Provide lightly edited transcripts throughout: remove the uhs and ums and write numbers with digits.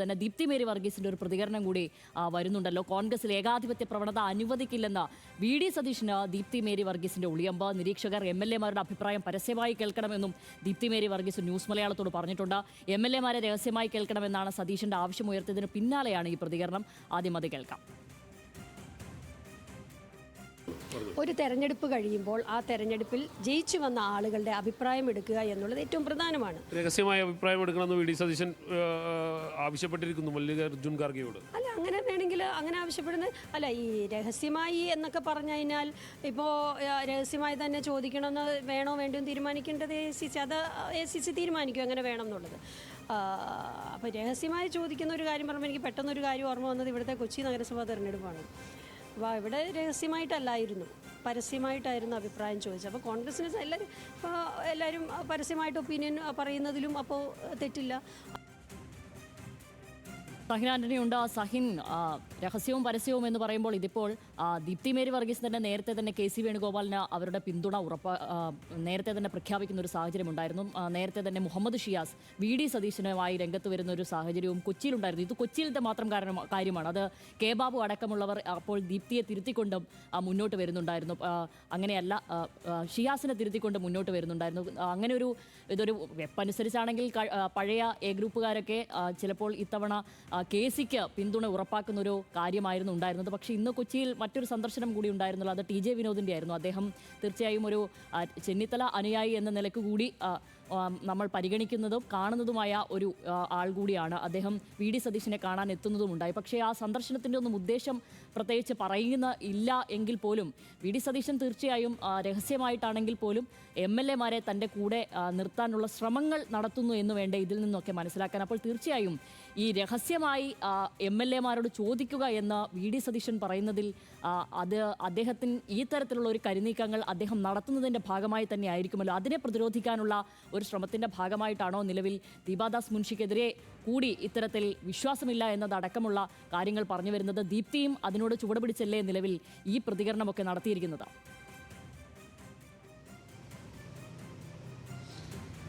തന്നെ ദീപ്തി മേരി വർഗീസിന്റെ ഒരു പ്രതികരണം കൂടി വരുന്നുണ്ടല്ലോ. കോൺഗ്രസിൽ ഏകാധിപത്യ പ്രവണത അനുവദിക്കില്ലെന്ന് വി.ഡി. സതീശന് ദീപ്തി മേരി വർഗീസിന്റെ ഉളിയമ്പ്. നിരീക്ഷകർ എം.എൽ.എമാരുടെ അഭിപ്രായം പരസ്യമായി കേൾക്കണമെന്നും ദീപ്തി മേരി വർഗീസ് ന്യൂസ് മലയാളത്തോട് പറഞ്ഞിട്ടുണ്ട്. എം.എൽ.എമാരെ രഹസ്യമായി കേൾക്കണമെന്നാണ് സതീശന്റെ ആവശ്യമുയർത്തിയതിന് പിന്നാലെയാണ് ഈ പ്രതികരണം. ആദ്യം അത് കേൾക്കാം. ഒരു തെരഞ്ഞെടുപ്പ് കഴിയുമ്പോൾ ആ തെരഞ്ഞെടുപ്പിൽ ജയിച്ചു വന്ന ആളുകളുടെ അഭിപ്രായം എടുക്കുക എന്നുള്ളത് ഏറ്റവും പ്രധാനമാണ്. രഹസ്യമായ അഭിപ്രായം എടുക്കണമെന്ന് വി.ഡി. സതീശൻ ആവശ്യപ്പെട്ടിരിക്കുന്നു മല്ലികാർജുൻ ഖാർഗെയോട്. അല്ല, അങ്ങനെ വേണമെങ്കിൽ അങ്ങനെ ആവശ്യപ്പെടുന്നത് അല്ല. ഈ രഹസ്യമായി എന്നൊക്കെ പറഞ്ഞു കഴിഞ്ഞാൽ ഇപ്പോൾ രഹസ്യമായി തന്നെ ചോദിക്കണമെന്ന് വേണോ വേണ്ടോ തീരുമാനിക്കേണ്ടത് ACC. അത് ACC തീരുമാനിക്കും എങ്ങനെ വേണം എന്നുള്ളത്. അപ്പോൾ രഹസ്യമായി ചോദിക്കുന്ന ഒരു കാര്യം പറയുമ്പോൾ എനിക്ക് പെട്ടെന്നൊരു കാര്യം ഓർമ്മ വന്നത് ഇവിടുത്തെ കൊച്ചി നഗരസഭാ തെരഞ്ഞെടുപ്പാണ്. അപ്പോൾ ഇവിടെ രഹസ്യമായിട്ടല്ലായിരുന്നു, പരസ്യമായിട്ടായിരുന്നു അഭിപ്രായം ചോദിച്ചത്. അപ്പോൾ കോൺഗ്രസിന് എല്ലാവരും പരസ്യമായിട്ട് ഒപ്പീനിയൻ പറയുന്നതിലും അപ്പോൾ തെറ്റില്ല. സഹിൻ ആന്റണി ഉണ്ട്. സഹിൻ, രഹസ്യവും പരസ്യവും എന്ന് പറയുമ്പോൾ ഇതിപ്പോൾ ദീപ്തി മേരി വർഗീസ് തന്നെ നേരത്തെ തന്നെ KC വേണുഗോപാലിന് അവരുടെ പിന്തുണ നേരത്തെ തന്നെ പ്രഖ്യാപിക്കുന്ന ഒരു സാഹചര്യം ഉണ്ടായിരുന്നു. നേരത്തെ തന്നെ മുഹമ്മദ് ഷിയാസ് വി.ഡി. സതീശനുമായി രംഗത്ത് വരുന്ന ഒരു സാഹചര്യവും കൊച്ചിയിലുണ്ടായിരുന്നു. ഇത് കൊച്ചിയിലത്തെ മാത്രം കാര്യമാണ്. അത് കെ ബാബു അടക്കമുള്ളവർ അപ്പോൾ ദീപ്തിയെ തിരുത്തിക്കൊണ്ടും മുന്നോട്ട് വരുന്നുണ്ടായിരുന്നു. അങ്ങനെയല്ല, ഷിയാസിനെ തിരുത്തിക്കൊണ്ട് മുന്നോട്ട് വരുന്നുണ്ടായിരുന്നു. അങ്ങനെ ഇതൊരു വെപ്പനുസരിച്ചാണെങ്കിൽ പഴയ A ഗ്രൂപ്പുകാരൊക്കെ ചിലപ്പോൾ ഇത്തവണ KCക്ക് പിന്തുണ ഉറപ്പാക്കുന്നൊരു കാര്യമായിരുന്നു ഉണ്ടായിരുന്നത്. പക്ഷേ ഇന്ന് കൊച്ചിയിൽ മറ്റൊരു സന്ദർശനം കൂടി ഉണ്ടായിരുന്നല്ലോ. അത് TJ വിനോദിൻ്റെ ആയിരുന്നു. അദ്ദേഹം തീർച്ചയായും ഒരു ചെന്നിത്തല അനുയായി എന്ന നിലക്ക് കൂടി നമ്മൾ പരിഗണിക്കുന്നതും കാണുന്നതുമായ ഒരു ആൾ കൂടിയാണ് അദ്ദേഹം. വി.ഡി. സതീശനെ കാണാൻ എത്തുന്നതുമുണ്ടായി. പക്ഷേ ആ സന്ദർശനത്തിൻ്റെ ഒന്നും ഉദ്ദേശം പ്രത്യേകിച്ച് പറയുന്നില്ല എങ്കിൽ പോലും വി.ഡി. സതീശൻ തീർച്ചയായും രഹസ്യമായിട്ടാണെങ്കിൽ പോലും MLA-മാരെ തൻ്റെ കൂടെ നിർത്താനുള്ള ശ്രമങ്ങൾ നടത്തുന്നു എന്ന് വേണ്ട ഇതിൽ നിന്നൊക്കെ മനസ്സിലാക്കാൻ. അപ്പോൾ തീർച്ചയായും ഈ രഹസ്യമായി MLA-മാരോട് ചോദിക്കുക എന്ന് വി.ഡി. സതീശൻ പറയുന്നതിൽ അത് അദ്ദേഹത്തിന് ഈ തരത്തിലുള്ള ഒരു കരിനീക്കങ്ങൾ അദ്ദേഹം നടത്തുന്നതിൻ്റെ ഭാഗമായി തന്നെ ആയിരിക്കുമല്ലോ. അതിനെ പ്രതിരോധിക്കാനുള്ള ഒരു ശ്രമത്തിൻ്റെ ഭാഗമായിട്ടാണോ നിലവിൽ ദീപാദാസ് മുൻഷിക്കെതിരെ കൂടി ഇത്തരത്തിൽ വിശ്വാസമില്ല എന്നതടക്കമുള്ള കാര്യങ്ങൾ പറഞ്ഞു വരുന്നത്? ദീപ്തിയും അതിനോട് ചുവടുപിടിച്ചല്ലേ നിലവിൽ ഈ പ്രതികരണമൊക്കെ നടത്തിയിരിക്കുന്നത്?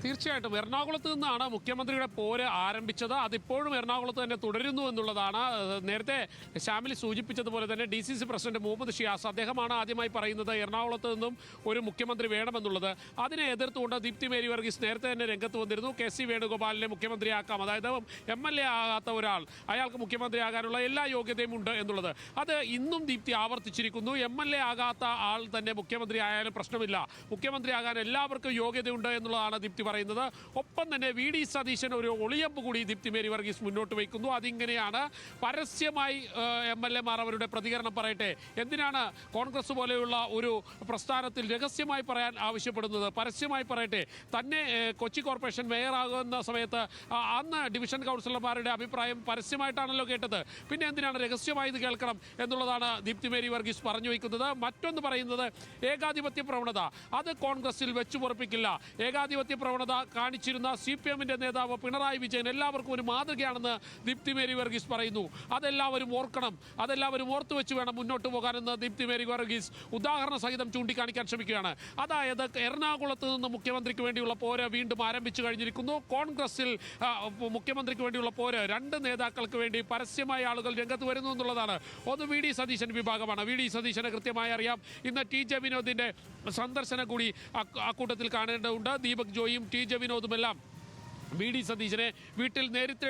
തീർച്ചയായിട്ടും എറണാകുളത്ത് നിന്നാണ് മുഖ്യമന്ത്രിയുടെ പോര് ആരംഭിച്ചത്. അതിപ്പോഴും എറണാകുളത്ത് തന്നെ തുടരുന്നു എന്നുള്ളതാണ്. നേരത്തെ ശ്യാമിലി സൂചിപ്പിച്ചതുപോലെ തന്നെ DCC പ്രസിഡന്റ് മുഹമ്മദ് ഷിയാസ് അദ്ദേഹമാണ് ആദ്യമായി പറയുന്നത് എറണാകുളത്ത് നിന്നും ഒരു മുഖ്യമന്ത്രി വേണമെന്നുള്ളത്. അതിനെ എതിർത്തുകൊണ്ട് ദീപ്തി മേരി വർഗീസ് നേരത്തെ തന്നെ രംഗത്ത് വന്നിരുന്നു. KC വേണുഗോപാലിനെ മുഖ്യമന്ത്രിയാക്കാം, അതായത് MLA ആകാത്ത ഒരാൾ അയാൾക്ക് മുഖ്യമന്ത്രിയാകാനുള്ള എല്ലാ യോഗ്യതയും ഉണ്ട് എന്നുള്ളത്. അത് ഇന്നും ദീപ്തി ആവർത്തിച്ചിരിക്കുന്നു. MLA ആകാത്ത ആൾ തന്നെ മുഖ്യമന്ത്രി ആയാലും പ്രശ്നമില്ല, മുഖ്യമന്ത്രിയാകാൻ എല്ലാവർക്കും യോഗ്യതയുണ്ട് എന്നുള്ളതാണ് ദീപ്തി പറയുന്നത്. ഒപ്പം തന്നെ വി.ഡി. സതീശൻ ഒരു ഒളിയമ്പ് കൂടി ദീപ്തി മേരി വർഗീസ് മുന്നോട്ട് വയ്ക്കുന്നു. അതിങ്ങനെയാണ്: പരസ്യമായി MLA-മാർ അവരുടെ പ്രതികരണം പറയട്ടെ. എന്തിനാണ് കോൺഗ്രസ് പോലെയുള്ള ഒരു പ്രസ്ഥാനത്തിൽ രഹസ്യമായി പറയാൻ ആവശ്യപ്പെടുന്നത്? പരസ്യമായി പറയട്ടെ. തന്നെ കൊച്ചി കോർപ്പറേഷൻ മേയറാകുന്ന സമയത്ത് അന്ന് ഡിവിഷൻ കൗൺസിലർമാരുടെ അഭിപ്രായം പരസ്യമായിട്ടാണല്ലോ കേട്ടത്. പിന്നെ എന്തിനാണ് രഹസ്യമായി ഇത് കേൾക്കണം എന്നുള്ളതാണ് ദീപ്തി മേരി വർഗീസ് പറഞ്ഞു വയ്ക്കുന്നത്. മറ്റൊന്ന് പറയുന്നത് ഏകാധിപത്യ പ്രവണത, അത് കോൺഗ്രസിൽ വെച്ചു പൊറപ്പിക്കില്ല. ഏകാധിപത്യ പ്രവണത കാണിച്ചിരുന്ന CPM-ന്റെ നേതാവ് പിണറായി വിജയൻ എല്ലാവർക്കും ഒരു മാതൃകയാണെന്ന് ദീപ്തി മേരി വർഗീസ് പറയുന്നു. അതെല്ലാവരും ഓർക്കണം, അതെല്ലാവരും ഓർത്തു വെച്ച് വേണം മുന്നോട്ട് പോകാനെന്ന് ദീപ്തി മേരി വർഗീസ് ഉദാഹരണ സഹിതം ചൂണ്ടിക്കാണിക്കാൻ ശ്രമിക്കുകയാണ്. അതായത് എറണാകുളത്ത് നിന്ന് മുഖ്യമന്ത്രിക്ക് വേണ്ടിയുള്ള പോര് വീണ്ടും ആരംഭിച്ചു കഴിഞ്ഞിരിക്കുന്നു. കോൺഗ്രസിൽ മുഖ്യമന്ത്രിക്ക് വേണ്ടിയുള്ള പോര് രണ്ട് നേതാക്കൾക്ക് വേണ്ടി പരസ്യമായ ആളുകൾ രംഗത്ത് വരുന്നു എന്നുള്ളതാണ്. ഒന്ന് വി.ഡി. സതീശൻ വിഭാഗമാണ്. വി.ഡി. സതീശനെ കൃത്യമായി അറിയാം. ഇന്ന് TJ വിനോദിന്റെ സന്ദർശനം കൂടി അക്കൂട്ടത്തിൽ കാണേണ്ടതുണ്ട്. ദീപക് ജോയിയും TJ വിനോദുമെല്ലാം വി.ഡി. സതീശനെ വീട്ടിൽ നേരിട്ട്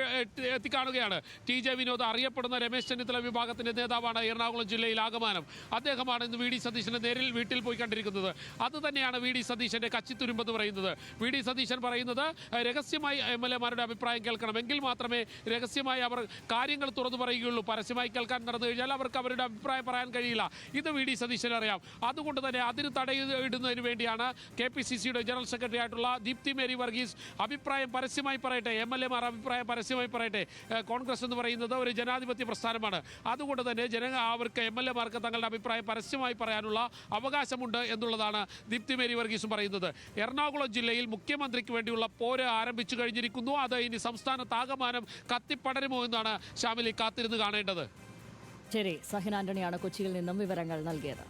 എത്തിക്കാണുകയാണ്. TJ വിനോദ് അറിയപ്പെടുന്ന രമേശ് ചെന്നിത്തല വിഭാഗത്തിൻ്റെ നേതാവാണ് എറണാകുളം ജില്ലയിൽ ആകമാനം. അദ്ദേഹമാണ് ഇന്ന് വി.ഡി. സതീശനെ നേരിൽ വീട്ടിൽ പോയി കണ്ടിരിക്കുന്നത്. അതുതന്നെയാണ് വി.ഡി. സതീശൻ്റെ കച്ചിത്തുരുമ്പെന്ന് പറയുന്നത്. വി.ഡി. സതീശൻ പറയുന്നത് രഹസ്യമായി MLA-മാരുടെ അഭിപ്രായം കേൾക്കണം, എങ്കിൽ മാത്രമേ രഹസ്യമായി അവർ കാര്യങ്ങൾ തുറന്നു പറയുകയുള്ളൂ. പരസ്യമായി കേൾക്കാൻ നടന്നു കഴിഞ്ഞാൽ അവർക്ക് അവരുടെ അഭിപ്രായം പറയാൻ കഴിയില്ല. ഇത് വി.ഡി. സതീശൻ അറിയാം. അതുകൊണ്ട് തന്നെ അതിന് തടയിടുന്നതിന് വേണ്ടിയാണ് KPCC-യുടെ ജനറൽ സെക്രട്ടറി ആയിട്ടുള്ള ദീപ്തി മേരി വർഗീസ് അഭിപ്രായം പരസ്യമായി പറയട്ടെ, MLA-മാർ അഭിപ്രായം പരസ്യമായി പറയട്ടെ. കോൺഗ്രസ് എന്ന് പറയുന്നത് ഒരു ജനാധിപത്യ പ്രസ്ഥാനമാണ്. അതുകൊണ്ട് തന്നെ അവർക്ക് MLA-മാർക്ക് തങ്ങളുടെ അഭിപ്രായം പരസ്യമായി പറയാനുള്ള അവകാശമുണ്ട് എന്നുള്ളതാണ് ദീപ്തി മേരി വർഗീസും പറയുന്നത്. എറണാകുളം ജില്ലയിൽ മുഖ്യമന്ത്രിക്ക് വേണ്ടിയുള്ള പോര് ആരംഭിച്ചു കഴിഞ്ഞിരിക്കുന്നു. അത് ഇനി സംസ്ഥാനത്താകമാനം കത്തിപ്പടരുമോ എന്നാണ് ശ്യാമിലി കാത്തിരുന്ന് കാണേണ്ടത്. ശരി, സഹിൻ ആന്റണിയാണ് കൊച്ചിയിൽ നിന്നും വിവരങ്ങൾ നൽകിയത്.